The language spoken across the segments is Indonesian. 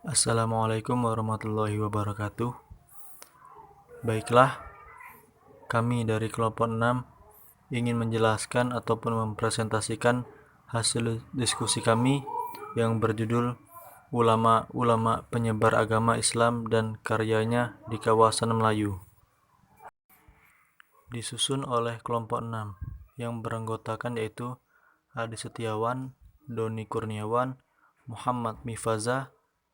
Assalamualaikum warahmatullahi wabarakatuh. Baiklah, kami dari kelompok 6 ingin menjelaskan ataupun mempresentasikan hasil diskusi kami yang berjudul Ulama-ulama penyebar agama Islam dan karyanya di kawasan Melayu. Disusun oleh kelompok 6 yang beranggotakan yaitu Adi Setiawan, Doni Kurniawan, Muhammad Mifaza,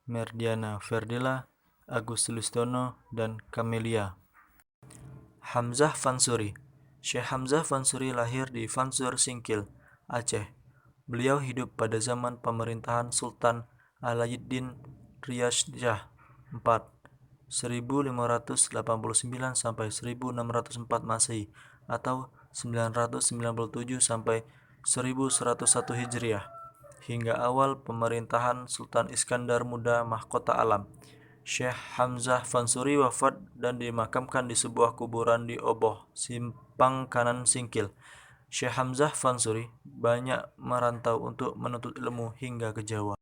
Merdiana Ferdila, Agus Sulistiono, dan Kamelia. Hamzah Fansuri. Syekh Hamzah Fansuri lahir di Fansur Singkil, Aceh. Beliau hidup pada zaman pemerintahan Sultan Alayyidin Riyadsyah IV 1589 sampai 1604 Masehi atau 997 sampai 1101 Hijriah hingga awal pemerintahan Sultan Iskandar Muda Mahkota Alam. Syekh Hamzah Fansuri wafat dan dimakamkan di sebuah kuburan di Oboh, Simpang Kanan Singkil. Syekh Hamzah Fansuri banyak merantau untuk menuntut ilmu hingga ke Jawa.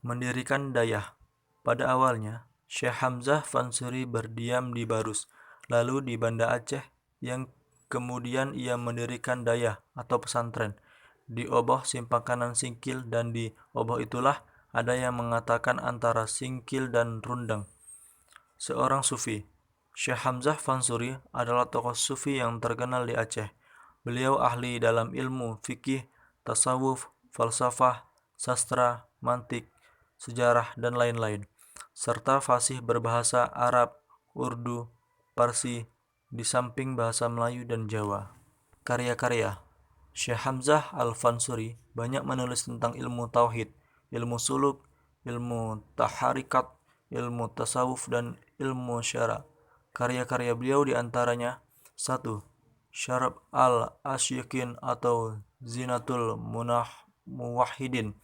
Mendirikan dayah. Pada awalnya, Syekh Hamzah Fansuri berdiam di Barus, lalu di Banda Aceh, yang kemudian ia mendirikan dayah atau pesantren di Oboh Simpang Kanan Singkil, dan di Oboh itulah ada yang mengatakan antara Singkil dan Rundeng. Seorang sufi. Syekh Hamzah Fansuri adalah tokoh sufi yang terkenal di Aceh. Beliau ahli dalam ilmu fikih, tasawuf, falsafah, sastra, mantik, sejarah, dan lain-lain, serta fasih berbahasa Arab, Urdu, Parsi, di samping bahasa Melayu dan Jawa. Karya-karya Syekh Hamzah Al-Fansuri banyak menulis tentang ilmu tauhid, ilmu suluk, ilmu taharikat, ilmu tasawuf, dan ilmu syara. Karya-karya beliau diantaranya 1. Syarab al-Asyikin atau Zinatul Muwahhidin.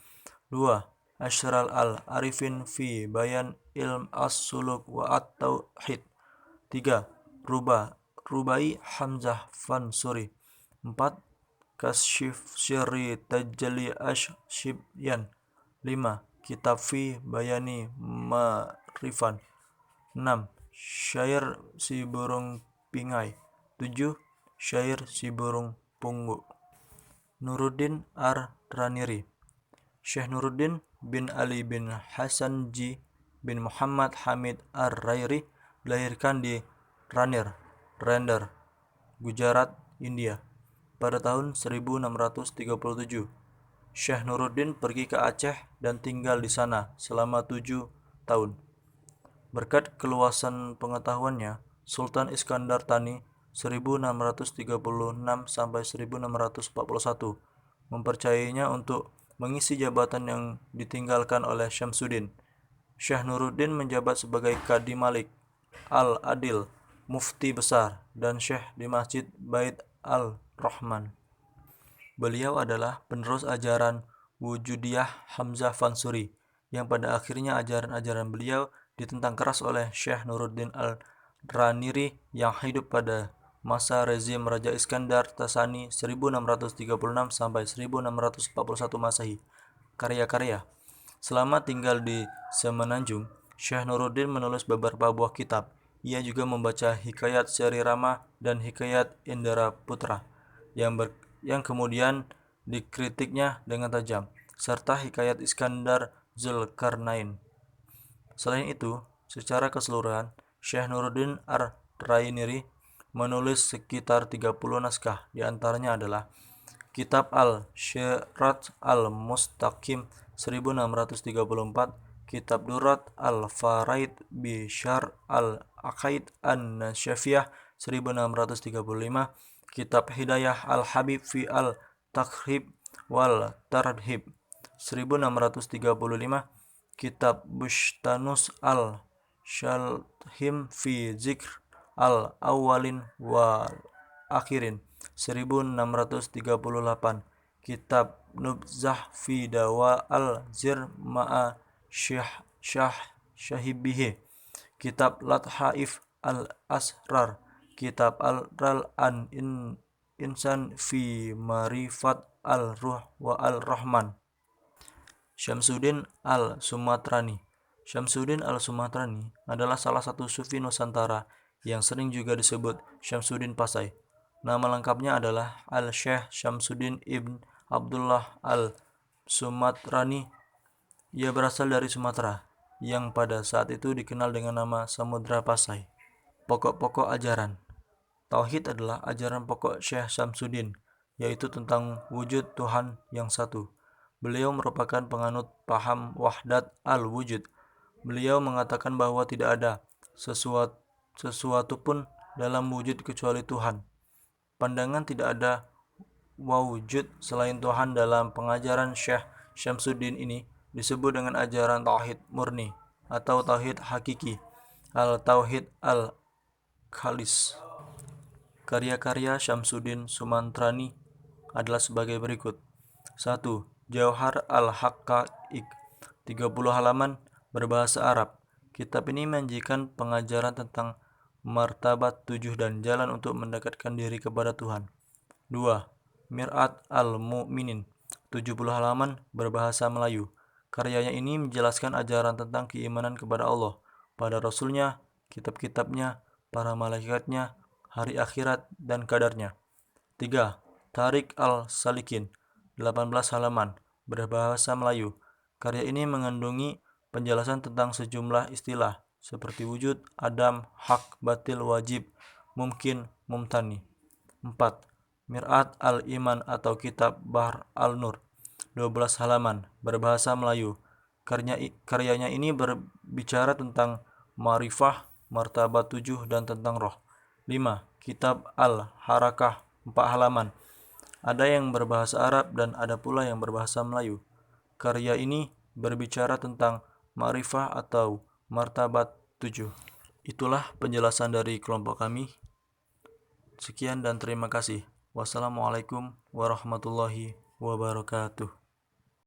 2. Asyral al-Arifin fi bayan ilm as-suluk wa at-tauhid. 3. Rubai Hamzah Fansuri. 4. Kasyif Syirri Tajalli Ash-Shibyan. 5. Kitab fi Bayani Ma'rifan. 6. Syair si burung pingai. 7. Syair si burung punggu. Nuruddin Ar-Raniri. Syekh Nuruddin bin Ali bin Hasan Ji bin Muhammad Hamid Ar-Rairi dilahirkan di Ranir, Render, Gujarat, India pada tahun 1637. Syekh Nuruddin pergi ke Aceh dan tinggal di sana selama 7 tahun. Berkat keluasan pengetahuannya, Sultan Iskandar Tani 1636 sampai 1641 mempercayainya untuk mengisi jabatan yang ditinggalkan oleh Syamsuddin. Syekh Nuruddin menjabat sebagai Qadi Malik, Al-Adil, Mufti Besar, dan Syekh di Masjid Bait Al-Rahman. Beliau adalah penerus ajaran Wujudiyah Hamzah Fansuri, yang pada akhirnya ajaran-ajaran beliau ditentang keras oleh Syekh Nuruddin Al-Raniri yang hidup pada masa rezim Raja Iskandar Tasani 1636 sampai 1641 Masehi. Karya-karya. Selama tinggal di Semenanjung, Syekh Nuruddin menulis beberapa buah kitab. Ia juga membaca Hikayat Seri Rama dan Hikayat Indra Putra yang kemudian dikritiknya dengan tajam, serta Hikayat Iskandar Zulkarnain. Selain itu, secara keseluruhan, Syekh Nuruddin Ar-Rainiri menulis sekitar 30 naskah, di antaranya adalah Kitab Al-Syirat Al-Mustaqim 1634, Kitab Durat Al-Faraid bi Syar Al-Aqaid An-Nasyafiyah 1635, Kitab Hidayah Al-Habib fi Al-Takrib wal Tarhib 1635, Kitab Bushtanus Al-Shalhim fi Zikr Al-Awwalin wal Akhirin 1638, Kitab Nubzah fi Dawa Al-Zir Ma'a Syahibihi, Kitab Lathaif Al-Asrar, Kitab Al-Ral An-Insan fi Marifat Al-Ruh wa Al-Rahman. Syamsuddin Al-Sumatrani. Syamsuddin al-Sumatrani adalah salah satu sufi Nusantara yang sering juga disebut Syamsuddin Pasai. Nama lengkapnya adalah Al-Syekh Syamsuddin Ibn Abdullah al-Sumatrani. Ia berasal dari Sumatera, yang pada saat itu dikenal dengan nama Samudra Pasai. Pokok-pokok ajaran. Tauhid adalah ajaran pokok Syekh Syamsuddin, yaitu tentang wujud Tuhan yang satu. Beliau merupakan penganut paham wahdat al-wujud. Beliau mengatakan bahwa tidak ada sesuatu pun dalam wujud kecuali Tuhan. Pandangan tidak ada wujud selain Tuhan dalam pengajaran Syekh Syamsuddin ini disebut dengan ajaran tauhid murni atau tauhid hakiki, al-tauhid al-khalis. Karya-karya Syamsuddin Sumatrani adalah sebagai berikut. 1. Jauhar al-Haqqaiq, 30 halaman, berbahasa Arab. Kitab ini menyajikan pengajaran tentang martabat 7 dan jalan untuk mendekatkan diri kepada Tuhan. 2. Mir'at al-Mu'minin, 70 halaman, berbahasa Melayu. Karyanya ini menjelaskan ajaran tentang keimanan kepada Allah, pada Rasulnya, kitab-kitabnya, para malaikatnya, hari akhirat, dan kadarnya. 3. Tarik al-Salikin, 18 halaman, berbahasa Melayu. Karya ini mengandungi penjelasan tentang sejumlah istilah seperti wujud, adam, hak, batil, wajib, mungkin, mumtani. 4. Mir'at al-Iman atau kitab Bahr al-Nur, 12 halaman, berbahasa Melayu. Karyanya ini berbicara tentang ma'rifah, martabat 7, dan tentang roh. 5. Kitab al-Harakah, 4 halaman. Ada yang berbahasa Arab dan ada pula yang berbahasa Melayu. Karya ini berbicara tentang ma'rifah atau martabat 7. Itulah penjelasan dari kelompok kami. Sekian dan terima kasih. Wassalamualaikum warahmatullahi wabarakatuh.